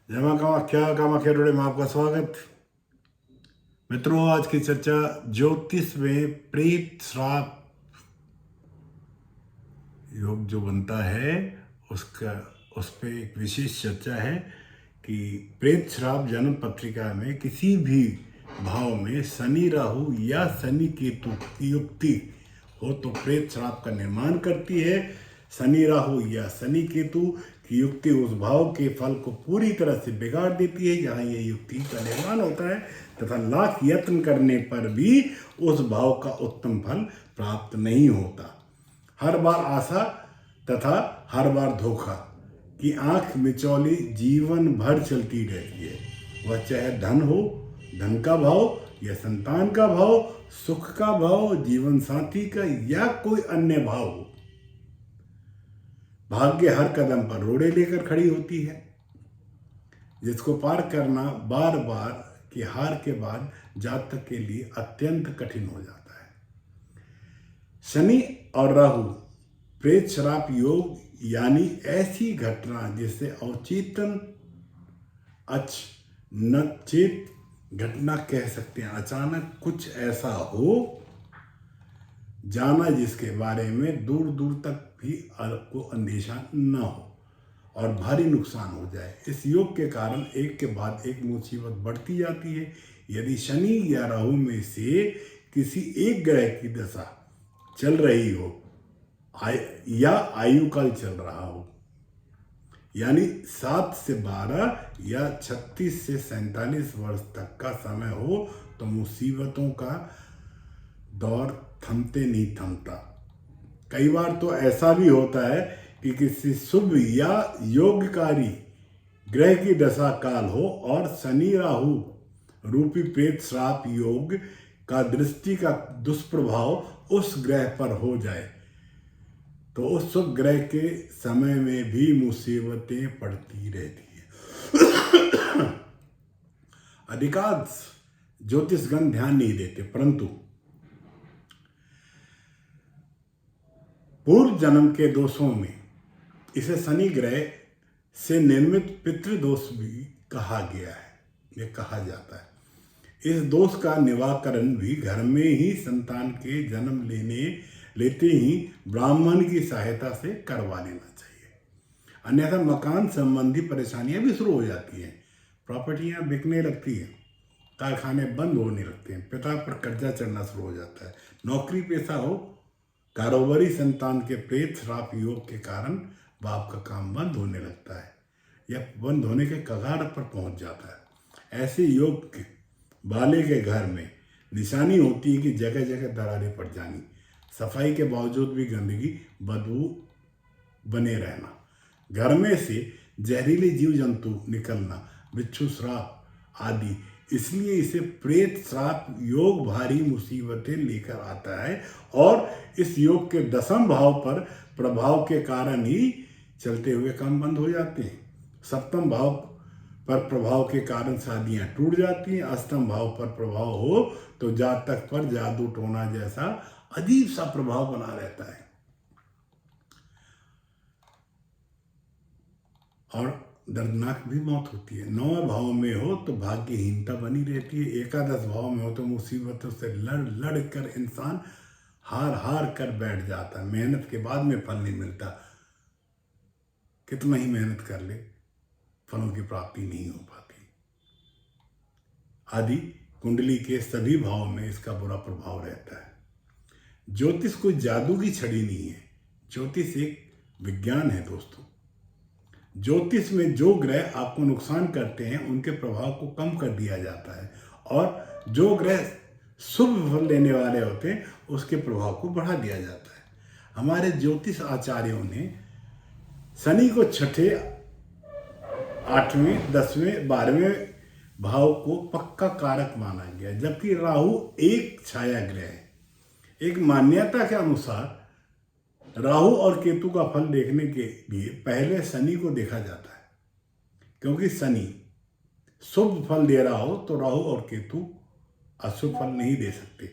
जय मां कामाख्या कामाख्या टुडे में आपका स्वागत। मित्रों, आज की चर्चा ज्योतिष में प्रेत श्राप योग जो बनता है उसका उस पर एक विशेष चर्चा है कि प्रेत श्राप जन्म पत्रिका में किसी भी भाव में शनि राहु या शनि केतु की युक्ति हो तो प्रेत श्राप का निर्माण करती है। शनि राहु या शनि केतु की युक्ति उस भाव के फल को पूरी तरह से बिगाड़ देती है जहाँ ये युक्ति का निर्माण होता है, तथा लाख यत्न करने पर भी उस भाव का उत्तम फल प्राप्त नहीं होता। हर बार आशा तथा हर बार धोखा की आंख मिचौली जीवन भर चलती रहती है। वह चाहे धन हो, धन का भाव या संतान का भाव, सुख का भाव, जीवन साथी का या कोई अन्य भाव हो। भाग्य हर कदम पर रोड़े लेकर खड़ी होती है, जिसको पार करना बार बार की हार के बाद जातक के लिए अत्यंत कठिन हो जाता है। शनि और राहु प्रेत श्राप योग यानी ऐसी घटना जिसे अवचेतन अचेत घटना कह सकते हैं। अचानक कुछ ऐसा हो जाना जिसके बारे में दूर दूर तक भी आपको अंदेशा न हो और भारी नुकसान हो जाए। इस योग के कारण एक के बाद एक मुसीबत बढ़ती जाती है। यदि शनि या राहु में से किसी एक ग्रह की दशा चल रही हो या आयु काल चल रहा हो, यानी 7 से 12 या 36 से 47 वर्ष तक का समय हो, तो मुसीबतों का दौर थमते नहीं थमता। कई बार तो ऐसा भी होता है कि किसी शुभ या योगकारी ग्रह की दशा काल हो और शनि राहु रूपी प्रेत श्राप योग का दृष्टि का दुष्प्रभाव उस ग्रह पर हो जाए, तो उस शुभ ग्रह के समय में भी मुसीबतें पड़ती रहती है। अधिकांश ज्योतिषगण ध्यान नहीं देते, परंतु पूर्व जन्म के दोषों में इसे शनि ग्रह से निर्मित पितृदोष भी कहा गया है, ये कहा जाता है। इस दोष का निवारण भी घर में ही संतान के जन्म लेते ही ब्राह्मण की सहायता से करवा लेना चाहिए, अन्यथा मकान संबंधी परेशानियां भी शुरू हो जाती हैं। प्रॉपर्टियां बिकने लगती हैं, कारखाने बंद होने लगते हैं, पिता पर कर्जा चढ़ना शुरू हो जाता है। नौकरी पेशा हो, कारोबारी संतान के प्रेत श्राप योग के कारण बाप का काम बंद होने लगता है या बंद होने के कगार पर पहुंच जाता है। ऐसे योग के बाले के घर में निशानी होती है कि जगह जगह दरारें पड़ जानी, सफाई के बावजूद भी गंदगी बदबू बने रहना, घर में से जहरीले जीव जंतु निकलना, बिच्छू श्राप आदि। इसलिए इसे प्रेत श्राप योग भारी मुसीबतें लेकर आता है और इस योग के 10वें भाव पर प्रभाव के कारण ही चलते हुए काम बंद हो जाते हैं। 7वें भाव पर प्रभाव के कारण शादियां टूट जाती हैं। 8वें भाव पर प्रभाव हो तो जातक पर जादू टोना जैसा अजीब सा प्रभाव बना रहता है और दर्दनाक भी मौत होती है। 9वें भाव में हो तो भाग्यहीनता बनी रहती है। 11 भाव में हो तो मुसीबतों से लड़ लड़ कर इंसान हार हार कर बैठ जाता है। मेहनत के बाद में फल नहीं मिलता, कितना ही मेहनत कर ले फलों की प्राप्ति नहीं हो पाती आदि। कुंडली के सभी भाव में इसका बुरा प्रभाव रहता है। ज्योतिष कोई जादू की छड़ी नहीं है, ज्योतिष एक विज्ञान है दोस्तों। ज्योतिष में जो ग्रह आपको नुकसान करते हैं उनके प्रभाव को कम कर दिया जाता है और जो ग्रह शुभ फल देने वाले होते हैं उसके प्रभाव को बढ़ा दिया जाता है। हमारे ज्योतिष आचार्यों ने शनि को 6ठे, 8वें, 10वें, 12वें भाव को पक्का कारक माना गया, जबकि राहु एक छाया ग्रह है। एक मान्यता के अनुसार राहु और केतु का फल देखने के लिए पहले शनि को देखा जाता है, क्योंकि शनि शुभ फल दे रहा हो तो राहु और केतु अशुभ फल नहीं दे सकते।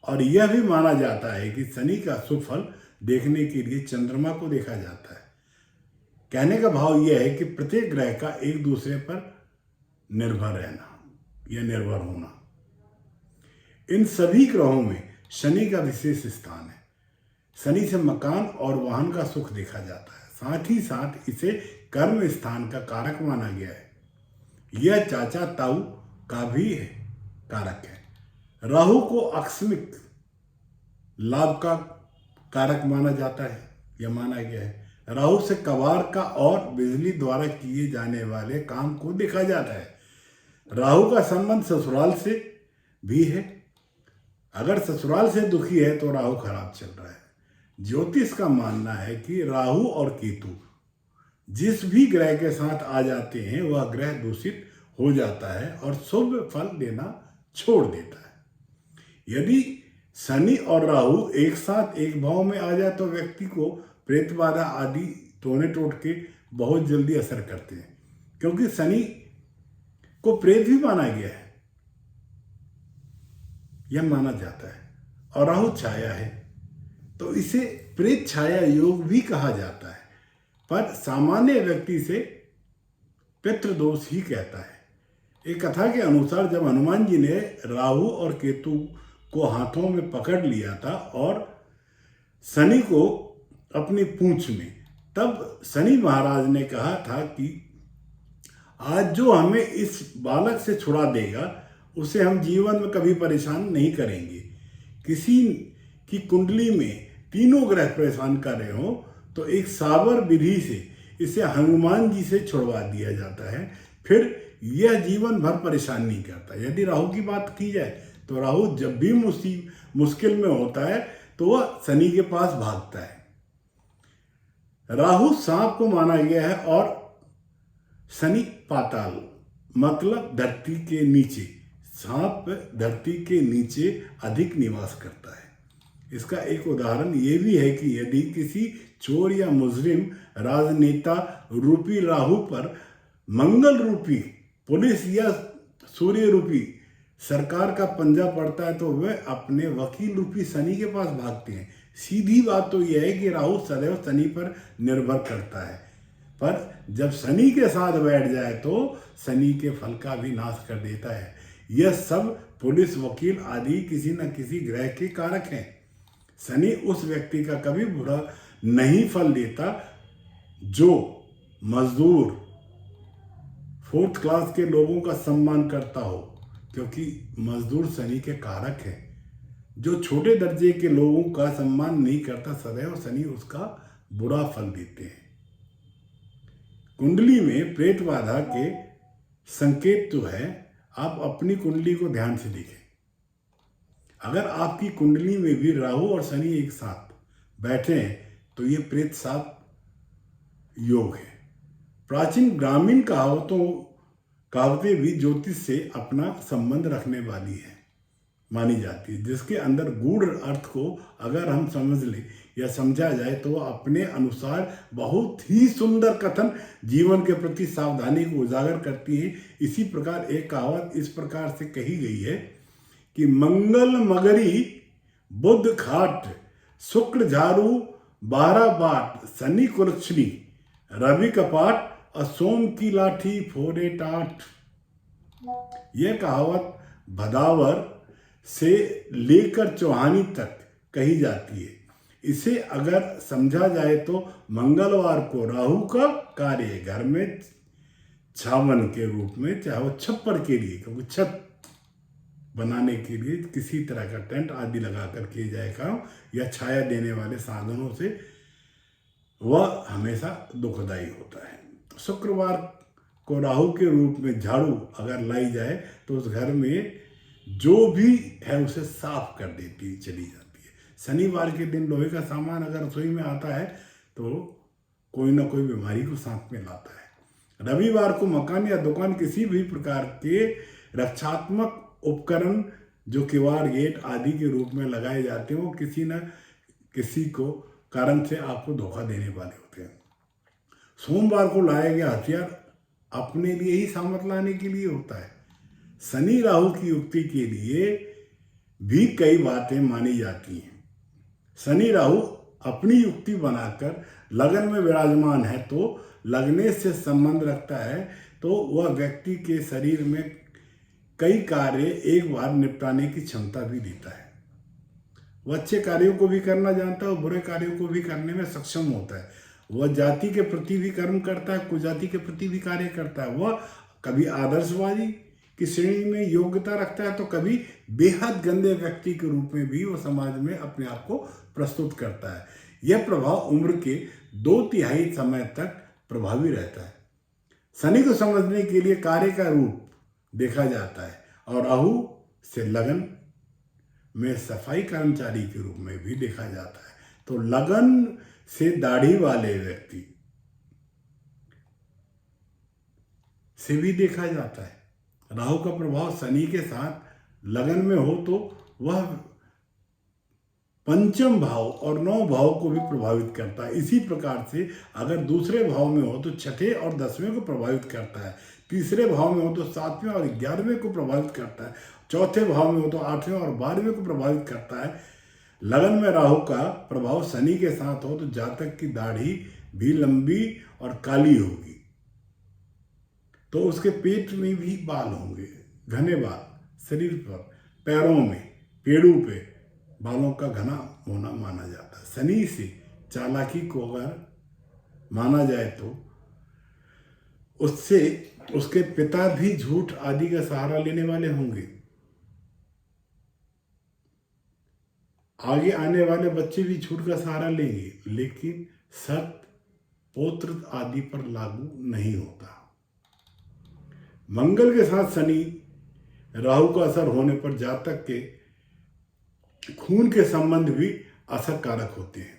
और यह भी माना जाता है कि शनि का शुभ फल देखने के लिए चंद्रमा को देखा जाता है। कहने का भाव यह है कि प्रत्येक ग्रह का एक दूसरे पर निर्भर रहना या निर्भर होना। इन सभी ग्रहों में शनि का विशेष स्थान है। शनि से मकान और वाहन का सुख देखा जाता है, साथ ही साथ इसे कर्म स्थान का कारक माना गया है। यह चाचा ताऊ का भी है कारक है। राहु को आकस्मिक लाभ का कारक माना जाता है या माना गया है। राहु से कबाड़ का और बिजली द्वारा किए जाने वाले काम को देखा जाता है। राहु का संबंध ससुराल से भी है। अगर ससुराल से दुखी है तो राहु खराब चल रहा है। ज्योतिष का मानना है कि राहु और केतु जिस भी ग्रह के साथ आ जाते हैं वह ग्रह दूषित हो जाता है और शुभ फल देना छोड़ देता है। यदि शनि और राहु एक साथ एक भाव में आ जाए तो व्यक्ति को प्रेत बाधा आदि टोने टोटके बहुत जल्दी असर करते हैं, क्योंकि शनि को प्रेत भी माना गया है, यह माना जाता है, और राहु छाया है तो इसे प्रेत छाया योग भी कहा जाता है, पर सामान्य व्यक्ति से पितृदोष ही कहता है। एक कथा के अनुसार जब हनुमान जी ने राहु और केतु को हाथों में पकड़ लिया था और शनि को अपनी पूंछ में, तब शनि महाराज ने कहा था कि आज जो हमें इस बालक से छुड़ा देगा उसे हम जीवन में कभी परेशान नहीं करेंगे। किसी की कुंडली में तीनों ग्रह परेशान कर रहे हो तो एक साबर विधि से इसे हनुमान जी से छुड़वा दिया जाता है, फिर यह जीवन भर परेशान नहीं करता। यदि राहु की बात की जाए तो राहु जब भी मुश्किल में होता है तो वह शनि के पास भागता है। राहु सांप को माना गया है और शनि पाताल मतलब धरती के नीचे। सांप धरती के नीचे अधिक निवास करता है। इसका एक उदाहरण ये भी है कि यदि किसी चोर या मुजरिम राजनेता रूपी राहु पर मंगल रूपी पुलिस या सूर्य रूपी सरकार का पंजा पड़ता है तो वे अपने वकील रूपी शनि के पास भागते हैं। सीधी बात तो यह है कि राहु सदैव शनि पर निर्भर करता है, पर जब शनि के साथ बैठ जाए तो शनि के फल का भी नाश कर देता है। यह सब पुलिस वकील आदि किसी न किसी ग्रह के कारक हैं। शनि उस व्यक्ति का कभी बुरा नहीं फल देता जो मजदूर 4th क्लास के लोगों का सम्मान करता हो, क्योंकि मजदूर शनि के कारक है। जो छोटे दर्जे के लोगों का सम्मान नहीं करता सदैव शनि उसका बुरा फल देते हैं। कुंडली में प्रेत बाधा के संकेत तो है। आप अपनी कुंडली को ध्यान से देखें। अगर आपकी कुंडली में भी राहु और शनि एक साथ बैठे हैं तो ये प्रेत साप योग है। प्राचीन ग्रामीण कहावतें भी ज्योतिष से अपना संबंध रखने वाली है मानी जाती है, जिसके अंदर गूढ़ अर्थ को अगर हम समझ लें या समझा जाए तो अपने अनुसार बहुत ही सुंदर कथन जीवन के प्रति सावधानी को उजागर करती है। इसी प्रकार एक कहावत इस प्रकार से कही गई है कि मंगल मगरी बुध खाट शुक्र झारू 12 बाट शनि कुलक्षणी रवि कपाट और सोम की लाठी फोड़े टाट। यह कहावत भदावर से लेकर चौहानी तक कही जाती है। इसे अगर समझा जाए तो मंगलवार को राहु का कार्य घर में छावन के रूप में, चाहे वो छप्पर के लिए, क्योंकि छत बनाने के लिए किसी तरह का टेंट आदि लगाकर किए जाए काम या छाया देने वाले साधनों से, वह हमेशा दुखदायी होता है। शुक्रवार को राहु के रूप में झाड़ू अगर लाई जाए तो उस घर में जो भी है उसे साफ कर देती चली जाती है। शनिवार के दिन लोहे का सामान अगर रसोई में आता है तो कोई ना कोई बीमारी को साथ में लाता है। रविवार को मकान या दुकान किसी भी प्रकार के रक्षात्मक उपकरण जो किवाड़ गेट आदि के रूप में लगाए जाते हैं वो किसी न किसी को कारण से आपको धोखा देने वाले होते हैं। सोमवार को लाया गया हथियार अपने लिए ही सामत लाने के लिए होता है। शनि राहु की युक्ति के लिए भी कई बातें मानी जाती हैं। शनि राहु अपनी युक्ति बनाकर लगन में विराजमान है तो लगने से संबंध रखता है तो वह व्यक्ति के शरीर में कई कार्य एक बार निपटाने की क्षमता भी देता है। वह अच्छे कार्यों को भी करना जानता है और बुरे कार्यों को भी करने में सक्षम होता है। वह जाति के प्रति भी कर्म करता है, कुजाति के प्रति भी कार्य करता है। वह कभी आदर्शवादी की श्रेणी में योग्यता रखता है तो कभी बेहद गंदे व्यक्ति के रूप में भी वह समाज में अपने आप को प्रस्तुत करता है। यह प्रभाव उम्र के 2/3 समय तक प्रभावी रहता है। शनि को समझने के लिए कार्य का रूप देखा जाता है और राहु से लगन में सफाई कर्मचारी के रूप में भी देखा जाता है। तो लगन से दाढ़ी वाले व्यक्ति से भी देखा जाता है। राहु का प्रभाव शनि के साथ लगन में हो तो वह पंचम भाव और 9 भाव को भी प्रभावित करता है। इसी प्रकार से अगर दूसरे भाव में हो तो छठे और 10वें को प्रभावित करता है। तीसरे भाव में हो तो 7वें और 11वें को प्रभावित करता है। चौथे भाव में हो तो 8वें और 12वें को प्रभावित करता है। लगन में राहु का प्रभाव शनि के साथ हो तो जातक की दाढ़ी भी लंबी और काली होगी, तो उसके पेट में भी बाल होंगे, घने बाल, शरीर पर, पैरों में, पेड़ों पे बालों का घना होना माना जाता है। शनि से चालाकी को अगर माना जाए तो उससे उसके पिता भी झूठ आदि का सहारा लेने वाले होंगे। आगे आने वाले बच्चे भी झूठ का सहारा लेंगे, लेकिन शर्त पौत्र आदि पर लागू नहीं होता। मंगल के साथ शनि राहु का असर होने पर जातक के खून के संबंध भी असर कारक होते हैं।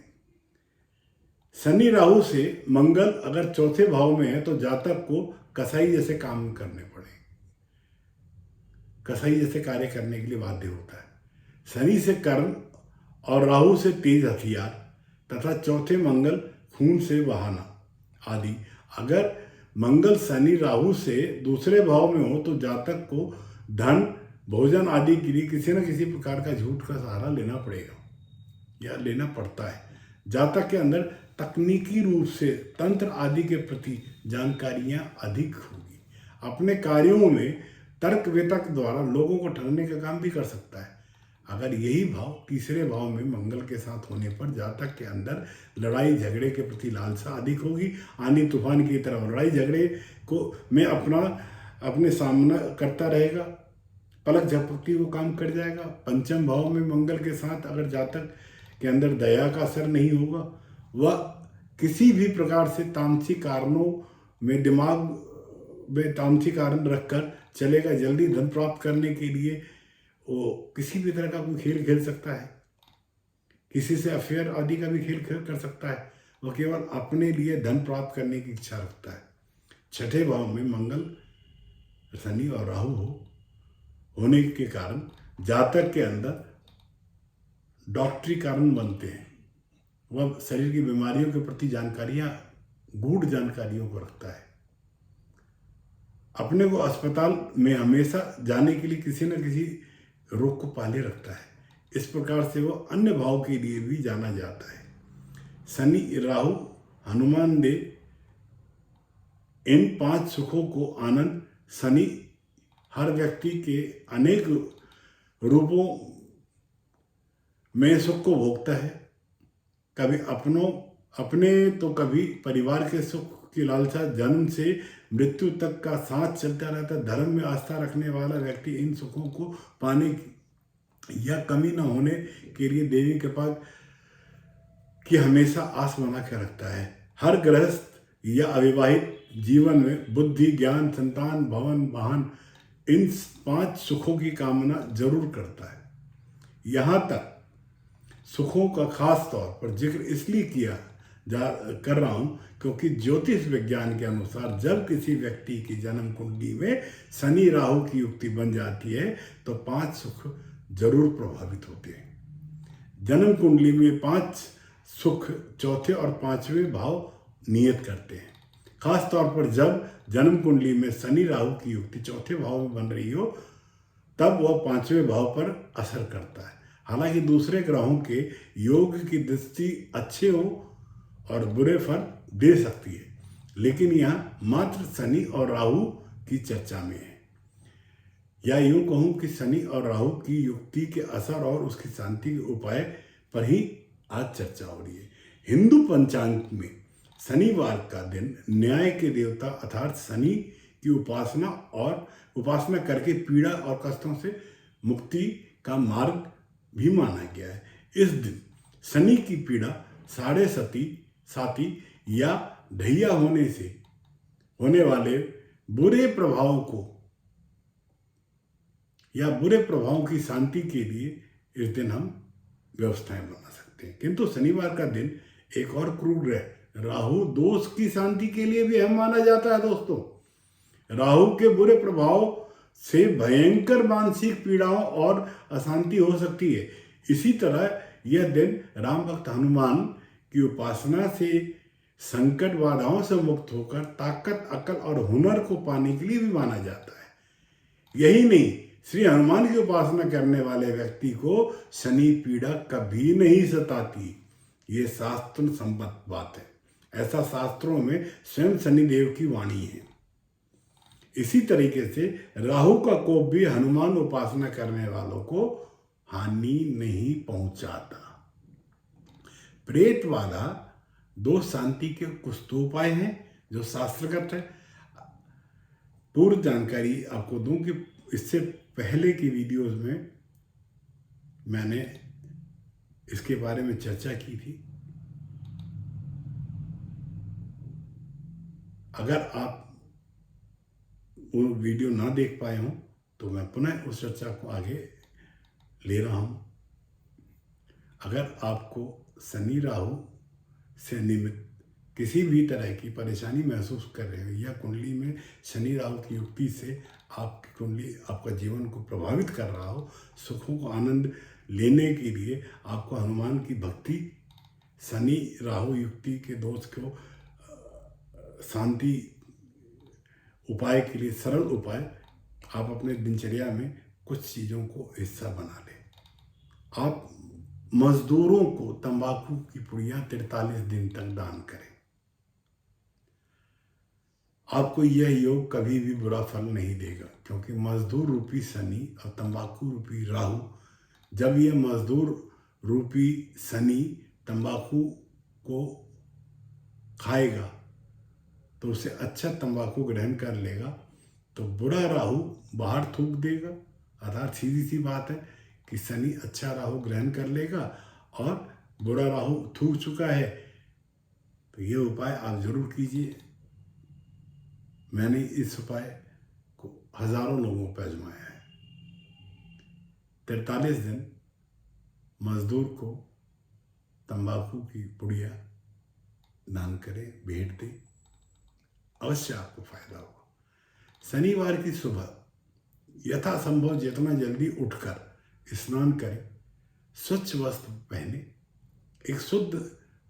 शनि राहु से मंगल अगर चौथे भाव में है तो जातक को कसाई जैसे काम करने पड़े, कसाई जैसे कार्य करने के लिए बाध्य होता है। शनि से कर्म और राहु से तेज हथियार तथा चौथे मंगल खून से बहाना आदि। अगर मंगल शनि राहु से दूसरे भाव में हो तो जातक को धन, भोजन आदि के लिए किसी न किसी प्रकार का झूठ का सहारा लेना पड़ेगा या लेना पड़ता है। जातक के अंदर तकनीकी रूप से तंत्र आदि के प्रति जानकारियां अधिक होगी। अपने कार्यों में तर्क वितर्क द्वारा लोगों को ठगने का काम भी कर सकता है। अगर यही भाव तीसरे भाव में मंगल के साथ होने पर जातक के अंदर लड़ाई झगड़े के प्रति लालसा अधिक होगी। आंधी तूफान की तरह लड़ाई झगड़े को में अपने सामना करता रहेगा, पलक झपकती वो काम कर जाएगा। पंचम भाव में मंगल के साथ अगर जातक के अंदर दया का असर नहीं होगा, वह किसी भी प्रकार से तामसिक कारणों में दिमाग में तामसिक कारण रखकर चलेगा। जल्दी धन प्राप्त करने के लिए वो किसी भी तरह का कोई खेल खेल सकता है, किसी से अफेयर आदि का भी खेल कर सकता है। वह केवल अपने लिए धन प्राप्त करने की इच्छा रखता है। छठे भाव में मंगल, शनि और राहु होने के कारण जातक के अंदर डॉक्टरी कारण बनते हैं। वह शरीर की बीमारियों के प्रति जानकारियां, गूढ़ जानकारियों को रखता है। अपने को अस्पताल में हमेशा जाने के लिए किसी न किसी रोग को पाले रखता है। इस प्रकार से वो अन्य भाव के लिए भी जाना जाता है। शनि, राहु, हनुमान दे इन 5 सुखों को आनंद। शनि हर व्यक्ति के अनेक रूपों में सुख को भोगता है। कभी अपने तो कभी परिवार के सुख की लालसा जन्म से मृत्यु तक का साथ चलता रहता है। धर्म में आस्था रखने वाला व्यक्ति इन सुखों को पाने या कमी न होने के लिए देवी कृपा की हमेशा आस बना के रखता है। हर गृहस्थ या अविवाहित जीवन में बुद्धि, ज्ञान, संतान, भवन, वाहन इन 5 सुखों की कामना जरूर करता है। यहाँ तक सुखों का खास तौर पर जिक्र इसलिए कर रहा हूँ क्योंकि ज्योतिष विज्ञान के अनुसार जब किसी व्यक्ति की जन्म कुंडली में शनि राहु की युक्ति बन जाती है तो 5 सुख जरूर प्रभावित होते हैं। जन्म कुंडली में 5 सुख चौथे और 5वें भाव नियत करते हैं। खास तौर पर जब जन्म कुंडली में शनि राहु की युक्ति चौथे भाव में बन रही हो तब वह 5वें भाव पर असर करता है। हालांकि दूसरे ग्रहों के योग की दृष्टि अच्छे हो और बुरे फल दे सकती है, लेकिन यहाँ मात्र शनि और राहु की चर्चा में है, या यूं कहूं कि शनि और राहु की युक्ति के असर और उसकी शांति के उपाय पर ही आज चर्चा हो रही है। हिंदू पंचांग में शनिवार का दिन न्याय के देवता अर्थात शनि की उपासना करके पीड़ा और कष्टों से मुक्ति का मार्ग भी माना गया है। इस दिन शनि की पीड़ा साढ़े साती या ढैया होने से होने वाले बुरे प्रभावों की शांति के लिए इस दिन हम व्यवस्थाएं बना सकते हैं। किंतु शनिवार का दिन एक और क्रूर राहु दोष की शांति के लिए भी हम माना जाता है। दोस्तों, राहु के बुरे प्रभाव से भयंकर मानसिक पीड़ाओं और अशांति हो सकती है। इसी तरह यह दिन राम भक्त हनुमान की उपासना से संकट बाधाओं से मुक्त होकर ताकत, अकल और हुनर को पाने के लिए भी माना जाता है। यही नहीं, श्री हनुमान की उपासना करने वाले व्यक्ति को शनि पीड़ा कभी नहीं सताती। ये शास्त्र सम्मत बात है। ऐसा शास्त्रों में स्वयं शनिदेव की वाणी है। इसी तरीके से राहु का कोप भी हनुमान उपासना करने वालों को हानि नहीं पहुंचाता। प्रेत बाधा दोष शांति के कुछ तो उपाय हैं जो शास्त्रगत है। पूर्व जानकारी आपको दूं कि इससे पहले की वीडियोस में मैंने इसके बारे में चर्चा की थी। अगर आप वो वीडियो ना देख पाए हों तो मैं पुनः उस चर्चा को आगे ले रहा हूं। अगर आपको शनि राहु से निमित्त किसी भी तरह की परेशानी महसूस कर रहे हो या कुंडली में शनि राहु की युक्ति से आपकी कुंडली आपका जीवन को प्रभावित कर रहा हो, सुखों को आनंद लेने के लिए आपको हनुमान की भक्ति, शनि राहु युक्ति के दोष को शांति उपाय के लिए सरल उपाय आप अपने दिनचर्या में कुछ चीज़ों को हिस्सा बना लें। आप मजदूरों को तंबाकू की पुड़ियाँ 43 दिन तक दान करें। आपको यह योग कभी भी बुरा फल नहीं देगा, क्योंकि मजदूर रूपी शनि और तंबाकू रूपी राहु, जब यह मजदूर रूपी शनि तंबाकू को खाएगा तो उसे अच्छा तंबाकू ग्रहण कर लेगा, तो बुरा राहु बाहर थूक देगा। अर्थात सीधी सी बात है कि शनि अच्छा राहु ग्रहण कर लेगा और बुरा राहु थूक चुका है। तो ये उपाय आप जरूर कीजिए। मैंने इस उपाय को हजारों लोगों पर आजमाया है। 43 दिन मजदूर को तंबाकू की पुड़िया दान करें, भेंट दें, अवश्य आपको फायदा होगा। शनिवार की सुबह यथासंभव जितना जल्दी उठकर स्नान करें, स्वच्छ वस्त्र पहने, एक शुद्ध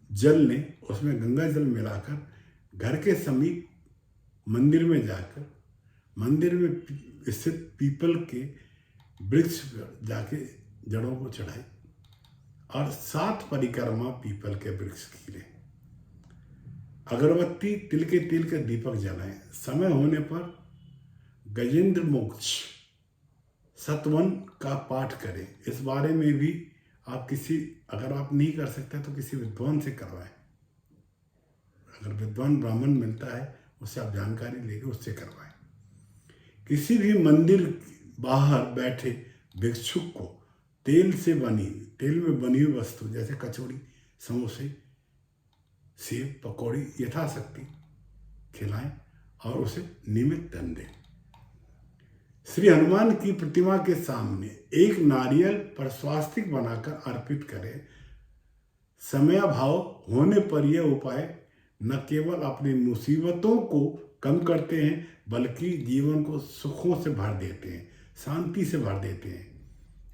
जल लें, उसमें गंगा जल मिलाकर घर के समीप मंदिर में जाकर मंदिर में स्थित पीपल के वृक्ष पर जाके जड़ों को चढ़ाएं और 7 परिक्रमा पीपल के वृक्ष की लें। अगरबत्ती, तिल के दीपक जलाएं। समय होने पर गजेंद्र मोक्ष सतवन का पाठ करें। इस बारे में भी आप अगर आप नहीं कर सकते तो किसी विद्वान से करवाएं। अगर विद्वान ब्राह्मण मिलता है उससे आप जानकारी लेके उससे करवाएं। किसी भी मंदिर बाहर बैठे भिक्षुक को तेल में बनी हुई वस्तु जैसे कचौड़ी, समोसे, सेब, पकौड़ी यथाशक्ति खिलाएं और उसे नियमित धन दें। श्री हनुमान की प्रतिमा के सामने एक नारियल पर स्वास्तिक बनाकर अर्पित करें। समयाभाव होने पर यह उपाय न केवल अपनी मुसीबतों को कम करते हैं बल्कि जीवन को सुखों से भर देते हैं, शांति से भर देते हैं।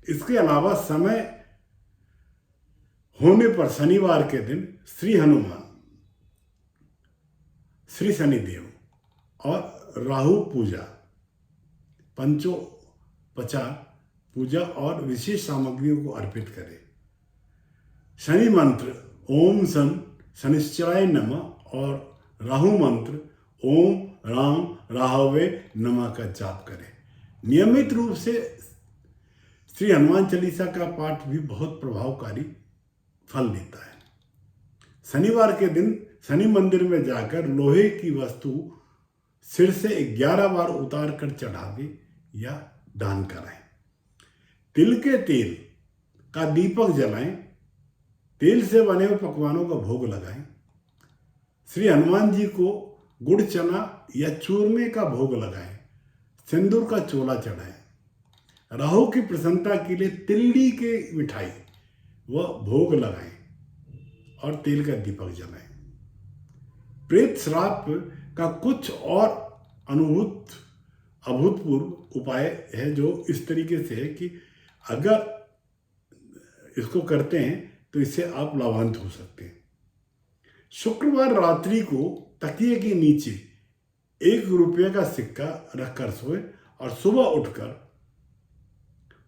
इसके अलावा समय होने पर शनिवार के दिन श्री हनुमान, श्री शनिदेव और राहु पूजा, पंचोपचार पूजा और विशेष सामग्रियों को अर्पित करें। शनि मंत्र ओम शनिश्चराय नमः और राहु मंत्र ओम राम राहवे नमः का जाप करें। नियमित रूप से श्री हनुमान चालीसा का पाठ भी बहुत प्रभावकारी फल देता है। शनिवार के दिन शनि मंदिर में जाकर लोहे की वस्तु सिर से 11 बार उतार कर चढ़ा दे या दान कराएं। तिल के तेल का दीपक जलाएं। तेल से बने हुए पकवानों का भोग लगाएं। श्री हनुमान जी को गुड़ चना या चूरमे का भोग लगाएं। सिंदूर का चोला चढ़ाएं। राहु की प्रसन्नता के लिए तिल्ली की मिठाई व भोग लगाएं और तेल का दीपक जलाएं। प्रेत श्राप का कुछ और अभूतपूर्व उपाय है जो इस तरीके से है कि अगर इसको करते हैं तो इससे आप लाभान्वित हो सकते हैं। शुक्रवार रात्रि को तकिए के नीचे 1 रुपये का सिक्का रखकर सोए और सुबह उठकर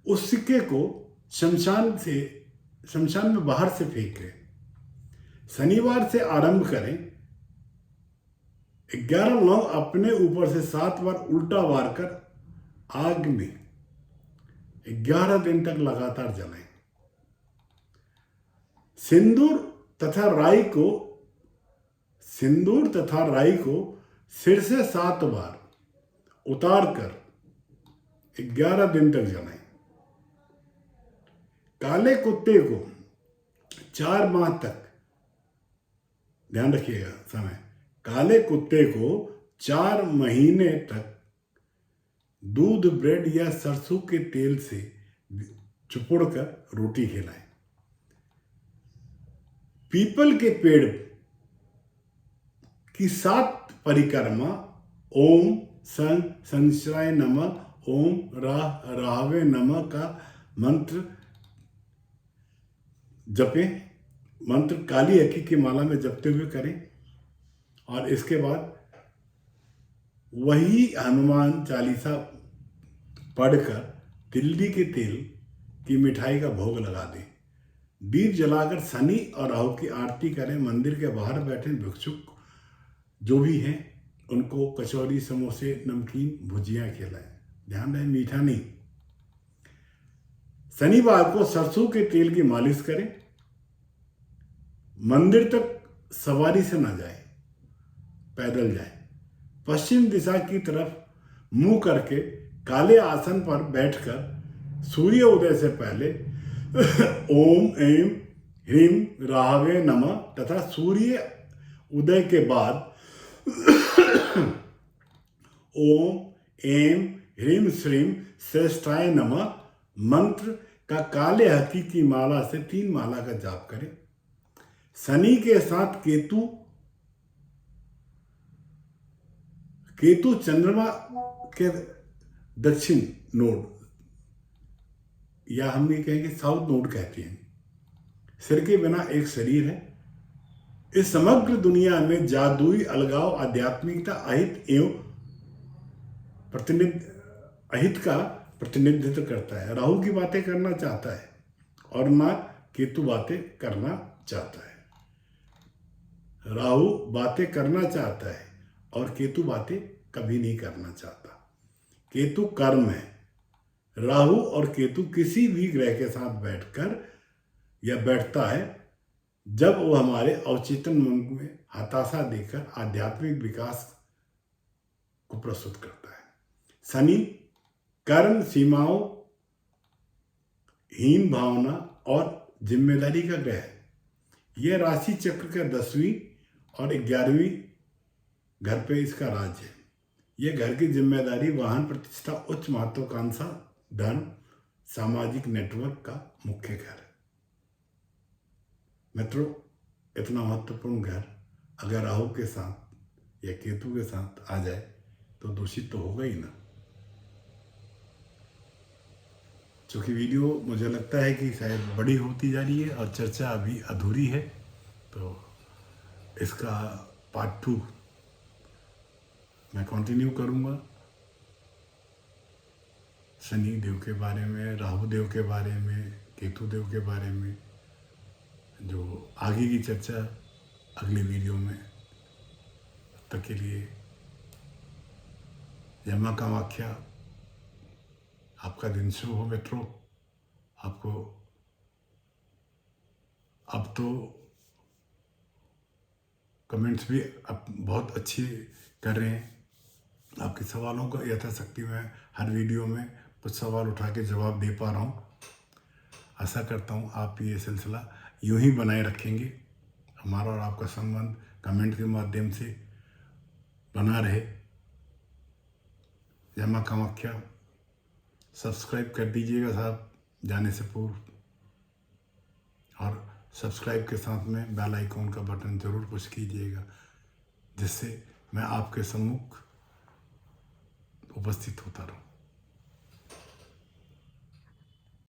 उस सिक्के को शमशान में बाहर से फेंकें। शनिवार से आरंभ करें। 11 लौंग अपने ऊपर से 7 बार उल्टा वार कर आग में 11 दिन तक लगातार जलाएं। सिंदूर तथा राई को सिर से 7 बार उतार कर 11 दिन तक जलाएं। काले कुत्ते को 4 माह तक, ध्यान रखिएगा समय, काले कुत्ते को 4 महीने तक दूध, ब्रेड या सरसों के तेल से चुपड़कर रोटी खिलाएं। पीपल के पेड़ की 7 परिक्रमा ओम शनिश्चराय नमः, ओम राहवे नमः का मंत्र जपें। मंत्र काली अक्की की माला में जपते हुए करें और इसके बाद वही हनुमान चालीसा पढ़कर तिल्ली के तेल की मिठाई का भोग लगा दें। दीप जलाकर शनि और राहु की आरती करें। मंदिर के बाहर बैठे भिक्षुक जो भी हैं उनको कचौरी, समोसे, नमकीन, भुजिया खिलाएं। ध्यान रहे मीठा नहीं। शनिवार को सरसों के तेल की मालिश करें। मंदिर तक सवारी से ना जाए, पैदल जाए। पश्चिम दिशा की तरफ मुंह करके काले आसन पर बैठकर सूर्य उदय से पहले ओम ऐं ह्रीं राहवे नमः तथा सूर्य उदय के बाद ओम ऐं ह्रीं श्रीं श्रेष्ठाय नमः मंत्र का काले हकी की माला से 3 माला का जाप करें। शनि के साथ केतु चंद्रमा के दक्षिण नोड या हम ये कहेंगे साउथ नोड कहते हैं। सिर के बिना एक शरीर है। इस समग्र दुनिया में जादुई अलगाव, आध्यात्मिकता, अहित का प्रतिनिधित्व करता है। राहु की बातें करना चाहता है और ना केतु बातें करना चाहता है। राहु बातें करना चाहता है और केतु बातें कभी नहीं करना चाहता। केतु कर्म है। राहु और केतु किसी भी ग्रह के साथ बैठता है जब वो हमारे अवचेतन मन में हताशा देकर आध्यात्मिक विकास को प्रस्तुत करता है। शनि कर्म, सीमाओं, हीन भावना और जिम्मेदारी का ग्रह है। यह राशि चक्र का 10वीं और 11वीं घर पे इसका राज है। यह घर की जिम्मेदारी, वाहन, प्रतिष्ठा, उच्च महत्वाकांक्षा, धन, सामाजिक नेटवर्क का मुख्य घर है। मित्रों, इतना महत्वपूर्ण घर अगर राहु के साथ या केतु के साथ आ जाए तो दूषित तो होगा ही ना। चूँकि वीडियो मुझे लगता है कि शायद बड़ी होती जा रही है और चर्चा अभी अधूरी है, तो इसका पार्ट 2 मैं कंटिन्यू करूँगा। शनि देव के बारे में, राहु देव के बारे में, केतु देव के बारे में, जो आगे की चर्चा अगले वीडियो में तक के लिए जय मां कामाख्या। आपका दिन शुभ हो मित्रों। आपको अब तो कमेंट्स भी अब बहुत अच्छी कर रहे हैं। आपके सवालों का यथाशक्ति मैं हर वीडियो में कुछ सवाल उठा के जवाब दे पा रहा हूँ। आशा करता हूँ आप ये सिलसिला यूं ही बनाए रखेंगे। हमारा और आपका संबंध कमेंट के माध्यम से बना रहे। जय मां कामाख्या। सब्सक्राइब कर दीजिएगा साहब जाने से पूर्व, और सब्सक्राइब के साथ में बेल आइकॉन का बटन ज़रूर पुश कीजिएगा, जिससे मैं आपके सम्मुख उपस्थित होता रहूं।